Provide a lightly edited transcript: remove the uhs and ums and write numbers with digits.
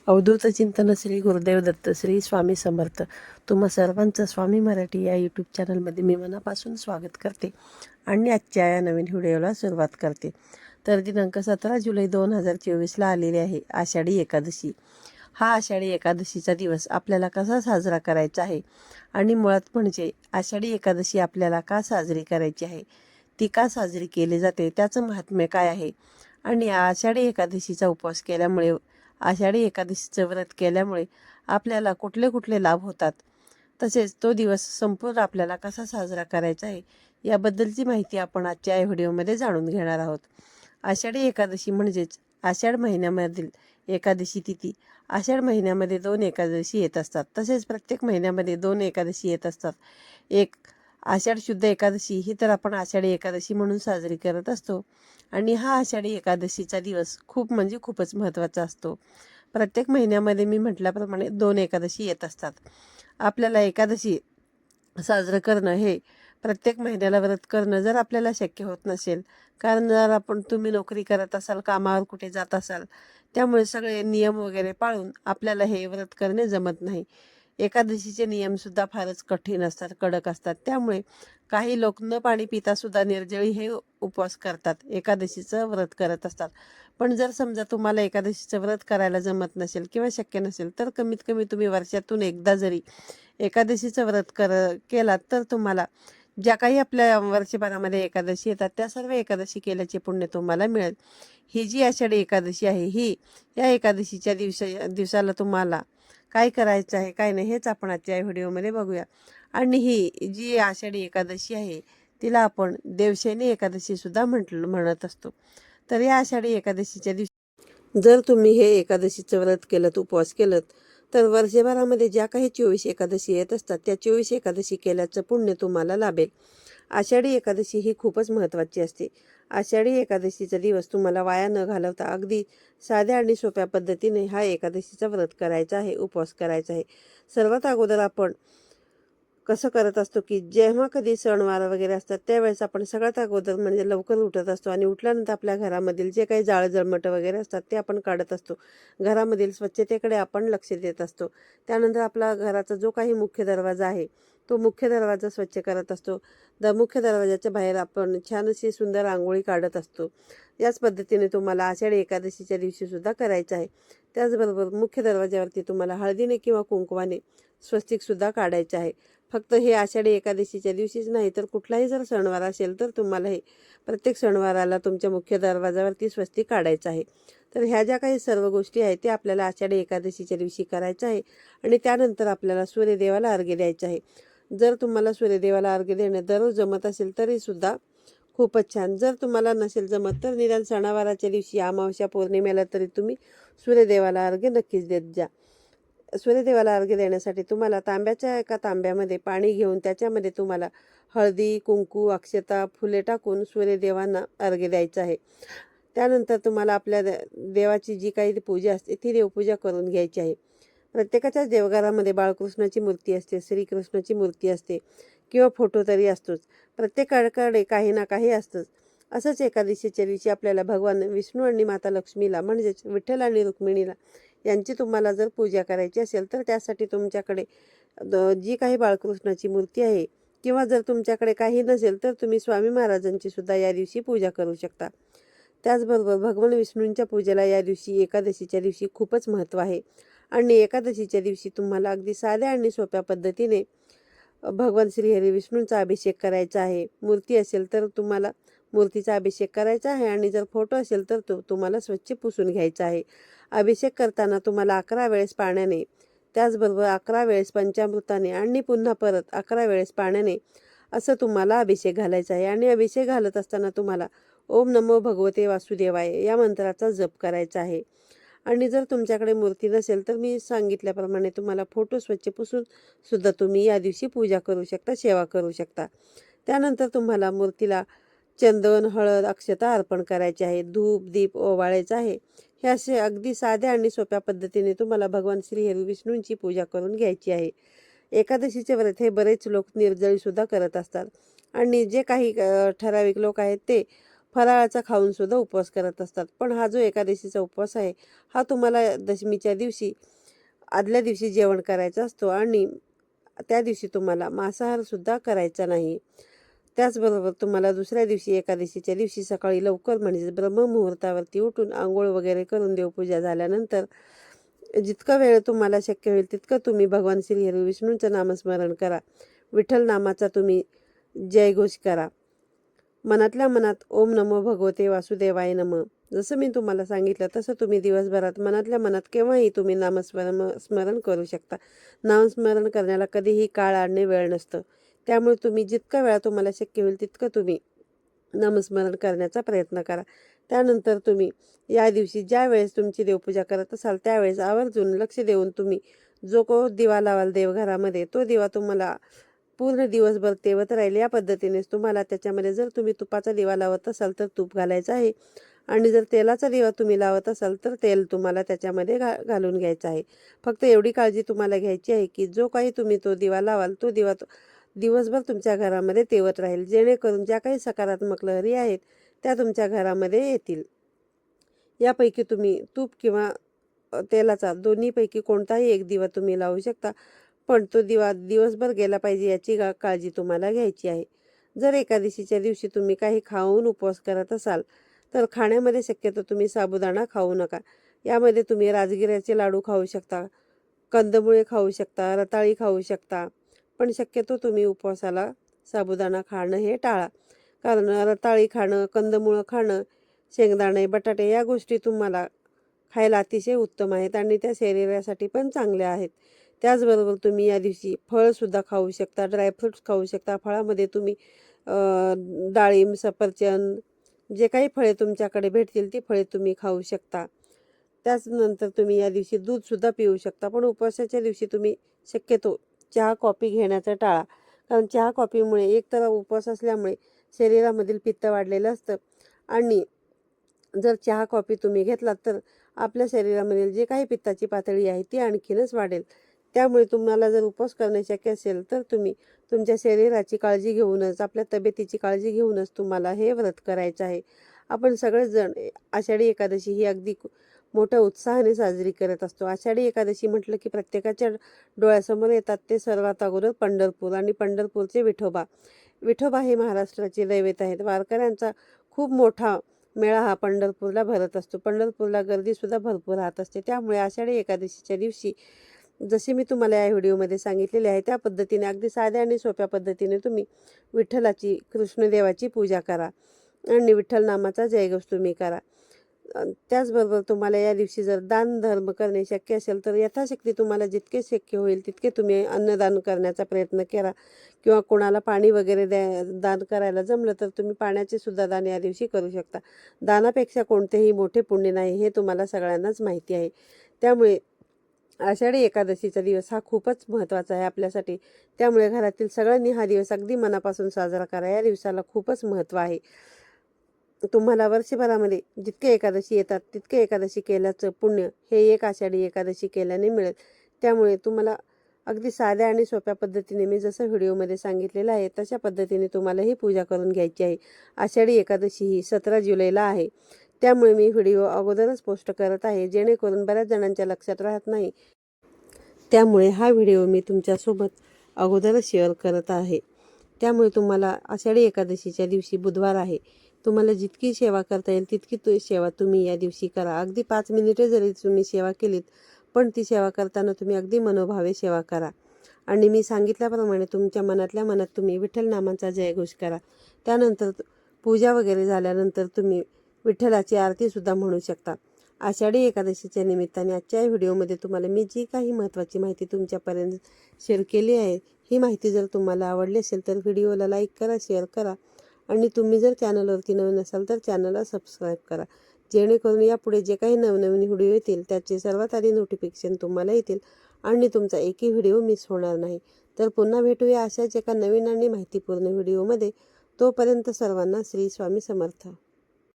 अवधूत चिंतन श्री गुरुदेव दत्त श्री स्वामी समर्थ. तुम्हा सर्वांचं स्वामी मराठी या यूट्यूब चॅनलमध्ये मी मनापासून स्वागत करते आणि आजच्या या नवीन व्हिडिओला सुरुवात करते. तर दिनांक 17 जुलै 2024ला आलेली आहे आषाढी एकादशी. हा आषाढी एकादशीचा दिवस आपल्याला कसा साजरा करायचा आहे आणि मुळात म्हणजे आषाढी एकादशी आपल्याला का साजरी करायची आहे, ती का साजरी केली जाते, त्याचं महात्म्य काय आहे आणि आषाढी एकादशीचा उपवास केल्यामुळे, आषाढी एकादशीचं व्रत केल्यामुळे आपल्याला कुठले कुठले लाभ होतात, तसेच तो दिवस संपूर्ण आपल्याला कसा साजरा करायचा आहे याबद्दलची माहिती आपण आजच्या या व्हिडिओमध्ये जाणून घेणार आहोत. आषाढी एकादशी म्हणजेच आषाढ महिन्यामधील एकादशी तिथी. आषाढ महिन्यामध्ये 2 एकादशी येत असतात, तसेच प्रत्येक महिन्यामध्ये 2 एकादशी येत असतात. एक आषाढ शुद्ध एकादशी ही तर आपण आषाढी एकादशी म्हणून साजरी करत असतो आणि हा आषाढी एकादशीचा दिवस खूप म्हणजे खूपच महत्त्वाचा असतो. प्रत्येक महिन्यामध्ये मी म्हटल्याप्रमाणे 2 एकादशी येत असतात. आपल्याला एकादशी साजरं करणं हे प्रत्येक महिन्याला व्रत करणं जर आपल्याला शक्य होत नसेल, कारण जर तुम्ही नोकरी करत असाल, कामावर कुठे जात असाल, त्यामुळे सगळे नियम वगैरे पाळून आपल्याला हे व्रत करणे जमत नाही. एकादशीचे नियमसुद्धा फारच कठीण असतात, कडक असतात. त्यामुळे काही लोक न पाणी पिता सुद्धा निर्जळी हे उपवास करतात, एकादशीचं व्रत करत असतात. पण जर समजा तुम्हाला एकादशीचं व्रत करायला जमत नसेल किंवा शक्य नसेल, तर कमीत कमी तुम्ही वर्षातून एकदा जरी एकादशीचं व्रत केलात तर तुम्हाला ज्या काही आपल्या वर्षभरामध्ये एकादशी येतात त्या सर्व एकादशी केल्याचे पुण्य तुम्हाला मिळेल. ही जी आषाढी एकादशी आहे, ही या एकादशीच्या दिवसाला तुम्हाला काय करायचं आहे, काय नाही, हेच आपण आजच्या व्हिडिओमध्ये बघूया. आणि ही जी आषाढी एकादशी आहे तिला आपण देवशयनी एकादशी सुद्धा म्हणत असतो. तर या आषाढी एकादशीच्या दिवशी जर तुम्ही हे एकादशीचं व्रत केलं, उपवास केलं, तर वर्षभरामध्ये ज्या काही 24 एकादशी येत असतात त्या 24 एकादशी केल्याचं पुण्य तुम्हाला लाभेल. आषाढी एकादशी ही खूपच महत्त्वाची असते. आषाढी एकादशीचा दिवस तुम्हाला वाया न घालवता अगदी साध्या आणि सोप्या पद्धतीने हा एकादशीचा व्रत करायचा आहे, उपवास करायचा आहे. सर्वात अगोदर आपण कसं करत असतो की जेव्हा कधी सणवार वगैरे असतात त्यावेळेस आपण सगळ्यात अगोदर म्हणजे लवकर उठत असतो आणि उठल्यानंतर आपल्या घरामधील जे काही जाळ जळमटं वगैरे असतात ते आपण काढत असतो. घरामधील स्वच्छतेकडे आपण लक्ष देत असतो. त्यानंतर आपला घराचा जो काही मुख्य दरवाजा आहे तो मुख्य दरवाजा स्वच्छ करत असतो. मुख्य दरवाजाच्या बाहेर आपण छान अशी सुंदर रांगोळी काढत असतो. याच पद्धतीने तुम्हाला आषाढी एकादशीच्या दिवशी सुद्धा करायचं आहे. त्याचबरोबर मुख्य दरवाजावरती तुम्हाला हळदीने किंवा कुंकवाने स्वस्तिकसुद्धा काढायचं आहे. फक्त हे आषाढी एकादशीच्या दिवशीच नाही, तर कुठलाही जर सणवार असेल तर तुम्हाला हे प्रत्येक सणवाराला तुमच्या मुख्य दरवाजावरती स्वस्तिक काढायचं आहे. तर ह्या ज्या काही सर्व गोष्टी आहेत ते आपल्याला आषाढी एकादशीच्या दिवशी करायचं आहे. आणि त्यानंतर आपल्याला सूर्यदेवाला अर्घ्य द्यायचं आहे. जर तुम्हाला सूर्यदेवाला अर्घ्य देणं दररोज जमत असेल तरीसुद्धा खूपच छान. जर तुम्हाला नसेल जमत तर निदान सणावाराच्या दिवशी, अमावस्या पौर्णिमेला तरी तुम्ही सूर्यदेवाला अर्घ्य नक्कीच देत जा. सूर्यदेवाला अर्घ्य देण्यासाठी तुम्हाला तांब्याच्या एका तांब्यामध्ये पाणी घेऊन त्याच्यामध्ये तुम्हाला हळदी, कुंकू, अक्षता, फुले टाकून सूर्यदेवांना अर्घ्य द्यायचं आहे. त्यानंतर तुम्हाला आपल्या देवाची जी काही पूजा असते ती देवपूजा करून घ्यायची आहे. प्रत्येकाच्याच देवघरामध्ये बाळकृष्णाची मूर्ती असते, श्रीकृष्णाची मूर्ती असते किंवा फोटो तरी असतोच. प्रत्येकाकडे काही ना काही असतंच. असंच एकादशीच्या दिवशी आपल्याला भगवान विष्णू आणि माता लक्ष्मीला म्हणजेच विठ्ठल आणि रुक्मिणीला यांची तुम्हाला जर पूजा करायची असेल तर त्यासाठी तुमच्याकडे जी काही बाळकृष्णाची मूर्ती आहे किंवा जर तुमच्याकडे काही नसेल तर तुम्ही स्वामी महाराजांची सुद्धा या दिवशी पूजा करू शकता. त्याचबरोबर भगवान विष्णूंच्या पूजेला या दिवशी, एकादशीच्या दिवशी खूपच महत्त्व आहे. आणि एकादशीच्या दिवशी तुम्हाला अगदी साध्या आणि सोप्या पद्धतीने भगवान श्रीहरी विष्णूंचा अभिषेक करायचा आहे. मूर्ती असेल तर तुम्हाला मूर्तीचा अभिषेक करायचा आहे आणि जर फोटो असेल तर तो तुम्हाला स्वच्छ पुसून घ्यायचा आहे. अभिषेक करताना तुम्हाला 11 वेळेस पाण्याने, त्याचबरोबर 11 वेळेस पंचामृताने आणि पुन्हा परत 11 वेळेस पाण्याने असं तुम्हाला अभिषेक घालायचा आहे. आणि अभिषेक घालत असताना तुम्हाला ओम नमो भगवते वासुदेवाय या मंत्राचा जप करायचा आहे. आणि जर तुमच्याकडे मूर्ती नसेल तर मी सांगितल्याप्रमाणे तुम्हाला फोटो स्वच्छ पुसून सुद्धा तुम्ही या दिवशी पूजा करू शकता, सेवा करू शकता. त्यानंतर तुम्हाला मूर्तीला चंदन, हळद, अक्षता अर्पण करायचे आहे. धूप, दीप ओवाळायचा आहे. हे असे अगदी साध्या आणि सोप्या पद्धतीने तुम्हाला भगवान श्रीहरी विष्णूंची पूजा करून घ्यायची आहे. एकादशीचे व्रत हे बरेच लोक निर्जळी सुद्धा करत असतात आणि जे काही ठराविक लोक आहेत ते फराळाचा खाऊन सुद्धा उपवास करत असतात. पण हा जो एकादशीचा उपवास आहे हा तुम्हाला दशमीच्या दिवशी आदल्या दिवशी जेवण करायचं असतो आणि त्या दिवशी तुम्हाला मांसाहारसुद्धा करायचा नाही. त्याचबरोबर तुम्हाला दुसऱ्या दिवशी एकादशीच्या दिवशी सकाळी लवकर म्हणजे ब्रह्ममुहूर्तावरती उठून आंघोळ वगैरे करून देवपूजा झाल्यानंतर जितका वेळ तुम्हाला शक्य होईल तितकं तुम्ही भगवान श्री हरी विष्णूंचं नामस्मरण करा. विठ्ठल नामाचा तुम्ही जयघोष करा. मनातल्या मनात ओम नमो भगवते वासुदेवाय नमः जसं मी तुम्हाला सांगितलं तसं तुम्ही दिवसभरात मनातल्या मनात केव्हाही तुम्ही स्मरण करू शकता. नामस्मरण करण्याला कधीही काळ आणणे वेळ नसतं. त्यामुळे तुम्ही जितका वेळा तुम्हाला शक्य होईल तितकं तुम्ही नामस्मरण करण्याचा प्रयत्न करा. त्यानंतर तुम्ही या दिवशी ज्या वेळेस तुमची देवपूजा करत असाल त्यावेळेस आवर्जून लक्ष देऊन तुम्ही जो दिवा लावाल देवघरामध्ये तो दिवा तुम्हाला पूर्ण दिवसभर तेवत राहील. या पद्धतीनेच तुम्हाला त्याच्यामध्ये जर तुम्ही तुपाचा दिवा लावत असाल तर तूप घालायचं आहे आणि जर तेलाचा दिवा तुम्ही लावत असाल तर तेल तुम्हाला त्याच्यामध्ये घालून घ्यायचं आहे. फक्त एवढी काळजी तुम्हाला घ्यायची आहे की जो काही तुम्ही तो दिवा लावाल तो दिवा दिवसभर तुमच्या घरामध्ये तेवत राहील, जेणेकरून ज्या काही सकारात्मक लहरी आहेत त्या तुमच्या घरामध्ये येतील. यापैकी तुम्ही तूप किंवा तेलाचा दोन्हीपैकी कोणताही एक दिवा तुम्ही लावू शकता, पण तो दिवा दिवसभर गेला पाहिजे याची काळजी तुम्हाला घ्यायची आहे. जर एकादशीच्या दिवशी तुम्ही काही खाऊन उपवास करत असाल तर खाण्यामध्ये शक्यतो तुम्ही साबुदाणा खाऊ नका. यामध्ये तुम्ही राजगिऱ्याचे लाडू खाऊ शकता, कंदमुळे खाऊ शकता, रताळी खाऊ शकता, पण शक्यतो तुम्ही उपवासाला साबुदाणा खाणं हे टाळा. कारण रताळी खाणं, कंदमुळं खाणं, शेंगदाणे, बटाटे या गोष्टी तुम्हाला खायला अतिशय उत्तम आहेत आणि त्या शरीरासाठी पण चांगल्या आहेत. त्याचबरोबर तुम्ही या दिवशी फळसुद्धा खाऊ शकता, ड्रायफ्रूट्स खाऊ शकता. फळामध्ये तुम्ही डाळिंब, सफरचंद जे काही फळे तुमच्याकडे भेटतील ती फळे तुम्ही खाऊ शकता. त्याचनंतर तुम्ही या दिवशी दूधसुद्धा पिऊ शकता. पण उपवासाच्या दिवशी तुम्ही शक्यतो चहा कॉफी घेण्याचा टाळा. कारण चहा कॉफीमुळे एक तर उपवास असल्यामुळे शरीरामधील पित्त वाढलेलं असतं आणि जर चहा कॉफी तुम्ही घेतलात तर आपल्या शरीरामधील जे काही पित्ताची पातळी आहे ती आणखीनच वाढेल. त्यामुळे तुम्हाला जर उपवास करणे शक्य असेल तर तुम्ही तुमच्या शरीराची काळजी घेऊनच, आपल्या तब्येतीची काळजी घेऊनच तुम्हाला हे व्रत करायचं आहे. आपण सगळेजण आषाढी एकादशी ही अगदी मोठ्या उत्साहाने साजरी करत असतो. आषाढी एकादशी म्हटलं की प्रत्येकाच्या डोळ्यासमोर येतात ते सर्वात अगोदर पंढरपूर आणि पंढरपूरचे विठोबा. विठोबा हे महाराष्ट्राचे दैवत आहेत. वारकऱ्यांचा खूप मोठा मेळा हा पंढरपूरला भरत असतो. पंढरपूरला गर्दीसुद्धा भरपूर राहत असते. त्यामुळे आषाढी एकादशीच्या दिवशी जसे मी तुम्हाला या व्हिडिओमध्ये सांगितलेले आहे त्या पद्धतीने अगदी साध्या आणि सोप्या पद्धतीने तुम्ही विठ्ठलाची, कृष्णदेवाची पूजा करा आणि विठ्ठल नामाचा जयघोष तुम्ही करा. त्याचबरोबर तुम्हाला या दिवशी जर दान धर्म करणे शक्य असेल तर यथाशक्ती तुम्हाला जितके शक्य होईल तितके तुम्ही अन्नदान करण्याचा प्रयत्न करा किंवा कोणाला पाणी वगैरे दान करायला जमलं तर तुम्ही पाण्याचे सुद्धा दान या दिवशी करू शकता. दानापेक्षा कोणतेही मोठे पुण्य नाही हे तुम्हाला सगळ्यांनाच माहिती आहे. त्यामुळे आषाढी एकादशीचा दिवस हा खूपच महत्त्वाचा आहे आपल्यासाठी. त्यामुळे घरातील सगळ्यांनी हा दिवस अगदी मनापासून साजरा करा. या दिवसाला खूपच महत्त्व आहे. तुम्हाला वर्षभरामध्ये जितके एकादशी येतात तितके एकादशी केल्याचं पुण्य हे एक आषाढी एकादशी केल्याने मिळेल. त्यामुळे तुम्हाला अगदी साध्या आणि सोप्या पद्धतीने मी जसं व्हिडिओमध्ये सांगितलेलं आहे तशा पद्धतीने तुम्हाला ही पूजा करून घ्यायची आहे. आषाढी एकादशी ही 17 जुलैला आहे. त्यामुळे मी व्हिडिओ अगोदरच पोस्ट करत आहे जेणेकरून बऱ्याच जणांच्या लक्षात राहत नाही. त्यामुळे हा व्हिडिओ मी तुमच्यासोबत अगोदरच शेअर करत आहे. त्यामुळे तुम्हाला आषाढी एकादशीच्या दिवशी बुधवार आहे. तुम्हाला जितकी सेवा करता येईल तितकी सेवा तुम्ही या दिवशी करा. अगदी 5 मिनिटे जरी तुम्ही सेवा केलीत पण ती सेवा करताना तुम्ही अगदी मनोभावे सेवा करा आणि मी सांगितल्याप्रमाणे तुमच्या मनातल्या मनात तुम्ही विठ्ठल नामाचा जयघोष करा. त्यानंतर पूजा वगैरे झाल्यानंतर तुम्ही विठ्ठलाची आरतीसुद्धा म्हणू शकता. आषाढी एकादशीच्या निमित्ताने आजच्या या व्हिडिओमध्ये तुम्हाला मी जी काही महत्त्वाची माहिती तुमच्यापर्यंत शेअर केली आहे ही माहिती जर तुम्हाला आवडली असेल तर व्हिडिओला लाईक करा, शेअर करा आणि तुम्ही जर चॅनलवरती नवीन असाल तर चॅनलला सबस्क्राईब करा. जेणेकरून यापुढे जे काही नवनवीन व्हिडिओ येतील त्याचे सर्वात आधी नोटिफिकेशन तुम्हाला येतील आणि तुमचा एकही व्हिडिओ मिस होणार नाही. तर पुन्हा भेटूया अशाच एका नवीन आणि माहितीपूर्ण व्हिडिओमध्ये. तोपर्यंत सर्वांना श्री स्वामी समर्थ.